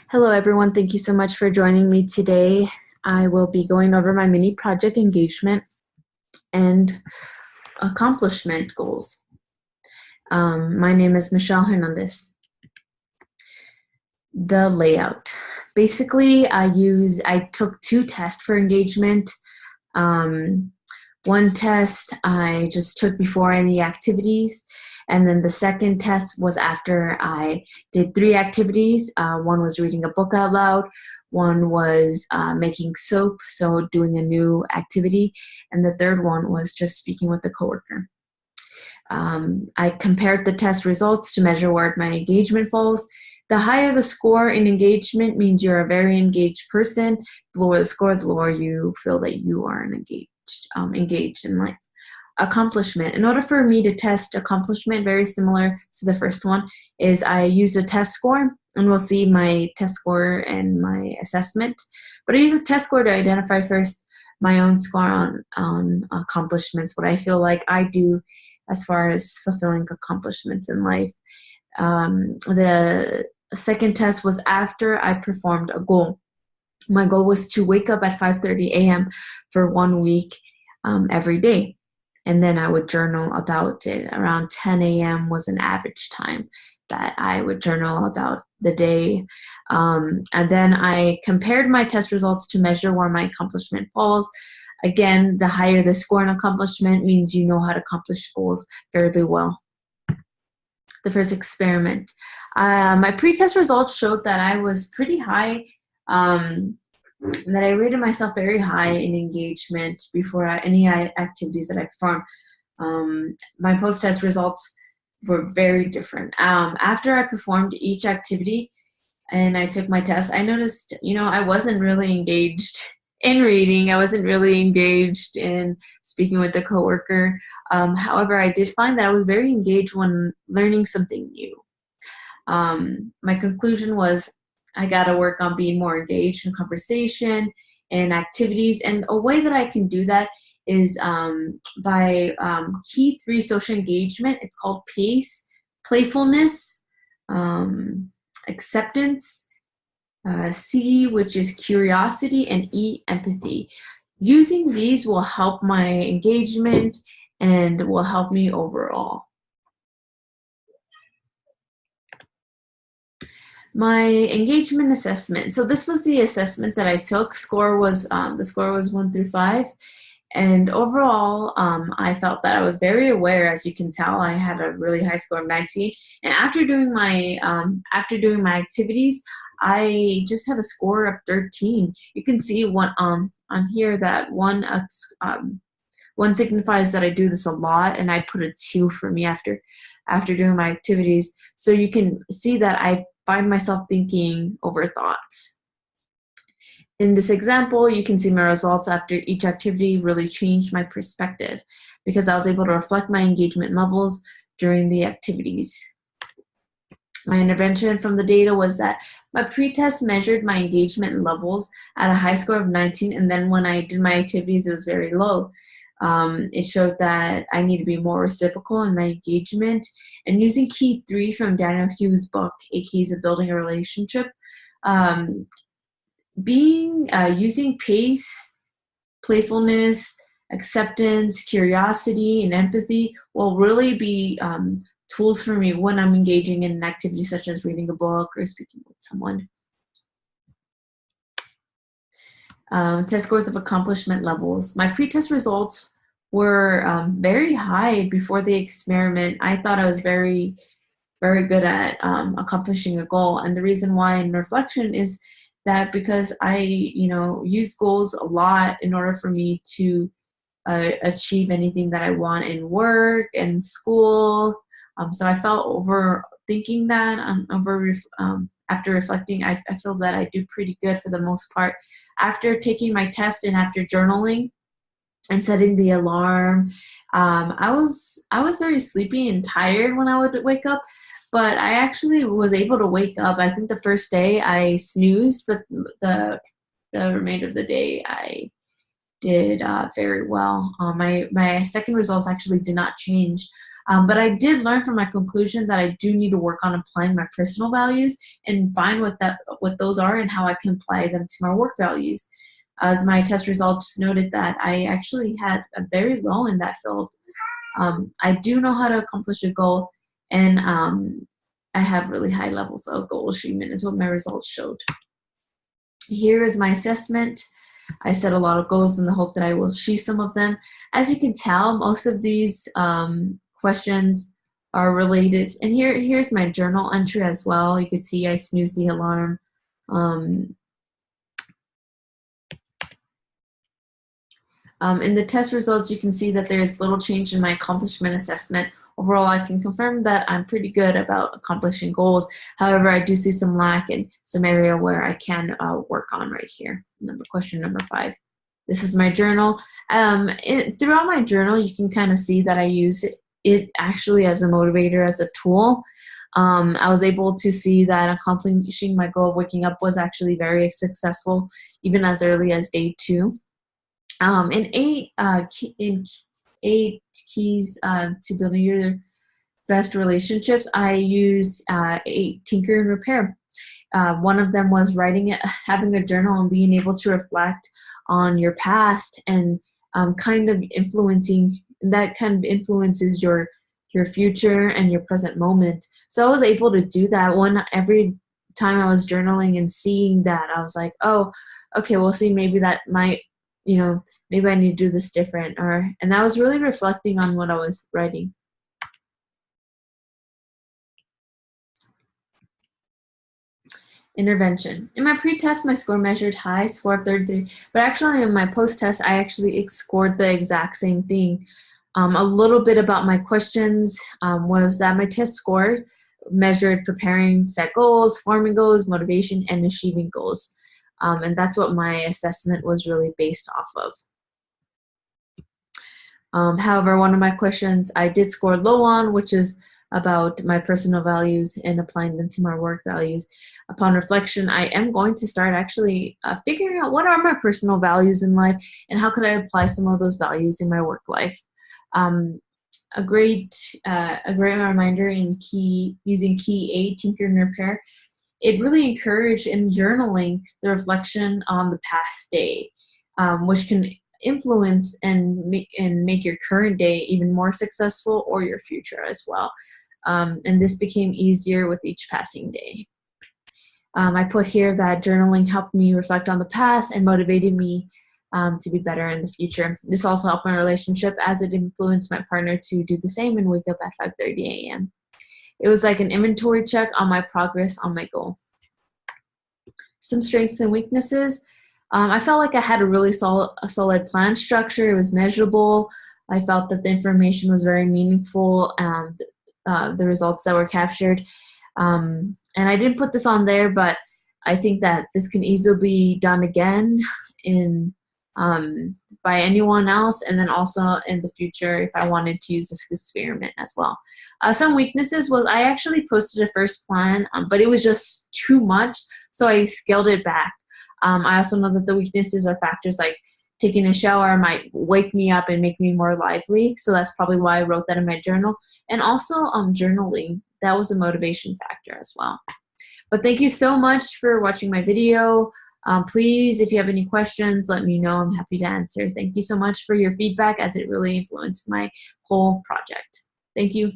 Hello, everyone. Thank you so much for joining me today. I will be going over my mini project engagement and accomplishment goals. My name is Michele Hernandez. The layout. Basically, I took 2 tests for engagement. One test I just took before any activities, and then the second test was after I did 3 activities. One was reading a book out loud, one was making soap, so doing a new activity, and the third one was just speaking with a coworker. I compared the test results to measure where my engagement falls. The higher the score in engagement means you're a very engaged person. The lower the score, the lower you feel that you are engaged in life. Accomplishment. In order for me to test accomplishment, very similar to the first one, is I use a test score, and we'll see my test score and my assessment. But I use a test score to identify first my own score on accomplishments, what I feel like I do as far as fulfilling accomplishments in life. The second test was after I performed a goal. My goal was to wake up at 5:30 a.m. for 1 week every day. And then I would journal about it. Around 10 a.m. was an average time that I would journal about the day. And then I compared my test results to measure where my accomplishment falls. Again, the higher the score in accomplishment means you know how to accomplish goals fairly well. The first experiment. My pre-test results showed that I was pretty high, that I rated myself very high in engagement before any activities that I performed. My post-test results were very different. After I performed each activity and I took my test, I noticed, I wasn't really engaged in reading. I wasn't really engaged in speaking with a coworker. However, I did find that I was very engaged when learning something new. My conclusion was I got to work on being more engaged in conversation and activities. And a way that I can do that is by key 3 social engagement. It's called PACE: playfulness, acceptance, C, which is curiosity, and E, empathy. Using these will help my engagement and will help me overall. My engagement assessment. So this was the assessment that I took. The score was 1 through 5. And overall, I felt that I was very aware. As you can tell, I had a really high score of 19. And after doing my activities, I just had a score of 13. You can see on here that one signifies that I do this a lot, and I put a 2 for me after doing my activities. So you can see that I find myself thinking over thoughts. In this example, you can see my results after each activity really changed my perspective because I was able to reflect my engagement levels during the activities. My intervention from the data was that my pretest measured my engagement levels at a high score of 19, and then when I did my activities, it was very low. It showed that I need to be more reciprocal in my engagement. And using key 3 from Daniel Hughes' book, 8 Keys of Building a Relationship, using pace, playfulness, acceptance, curiosity, and empathy will really be tools for me when I'm engaging in an activity such as reading a book or speaking with someone. Test scores of accomplishment levels. My pretest results were very high before the experiment. I thought I was very, very good at accomplishing a goal. And the reason why in reflection is that because I, use goals a lot in order for me to achieve anything that I want in work and school. So I felt overthinking that after reflecting, I feel that I do pretty good for the most part. After taking my test and after journaling and setting the alarm, I was very sleepy and tired when I would wake up, but I actually was able to wake up. I think the first day I snoozed, but the remainder of the day I did very well. My second results actually did not change. But I did learn from my conclusion that I do need to work on applying my personal values and find what those are and how I can apply them to my work values. As my test results noted that I actually had a very low in that field. I do know how to accomplish a goal, and I have really high levels of goal achievement is what my results showed. Here is my assessment. I set a lot of goals in the hope that I will achieve some of them. As you can tell, most of these questions are related. And here's my journal entry as well. You can see I snoozed the alarm. In the test results, you can see that there's little change in my accomplishment assessment. Overall, I can confirm that I'm pretty good about accomplishing goals. However, I do see some lack in some area where I can work on right here. Question number 5. This is my journal. Throughout my journal, you can kind of see that I use it actually as a motivator, as a tool. I was able to see that accomplishing my goal of waking up was actually very successful, even as early as day 2. In 8 keys to building your best relationships, I used 8 tinker and repair. One of them was having a journal and being able to reflect on your past and kind of influences your future and your present moment. So I was able to do that every time I was journaling and seeing that, I was like, oh, okay, we'll see, maybe that might, maybe I need to do this different, and I was really reflecting on what I was writing. Intervention. In my pre-test, my score measured high, score of 33, but actually in my post-test, I actually scored the exact same thing. A little bit about my questions was that my test score measured preparing set goals, forming goals, motivation, and achieving goals. And that's what my assessment was really based off of. However, one of my questions I did score low on, which is about my personal values and applying them to my work values. Upon reflection, I am going to start actually figuring out what are my personal values in life and how could I apply some of those values in my work life. A great reminder in using key 8, tinker and repair. It really encouraged in journaling the reflection on the past day, which can influence and make your current day even more successful, or your future as well. And this became easier with each passing day. I put here that journaling helped me reflect on the past and motivated me to be better in the future. This also helped my relationship as it influenced my partner to do the same and wake up at 5:30 a.m. It was like an inventory check on my progress on my goal. Some strengths and weaknesses. I felt like I had a really solid plan structure. It was measurable. I felt that the information was very meaningful, the results that were captured. And I didn't put this on there, but I think that this can easily be done again by anyone else, and then also in the future if I wanted to use this experiment as well. Some weaknesses was I actually posted a first plan, but it was just too much, so I scaled it back. I also know that the weaknesses are factors like taking a shower might wake me up and make me more lively, so that's probably why I wrote that in my journal. And also journaling, that was a motivation factor as well. But thank you so much for watching my video. Please, if you have any questions, let me know. I'm happy to answer. Thank you so much for your feedback, as it really influenced my whole project. Thank you.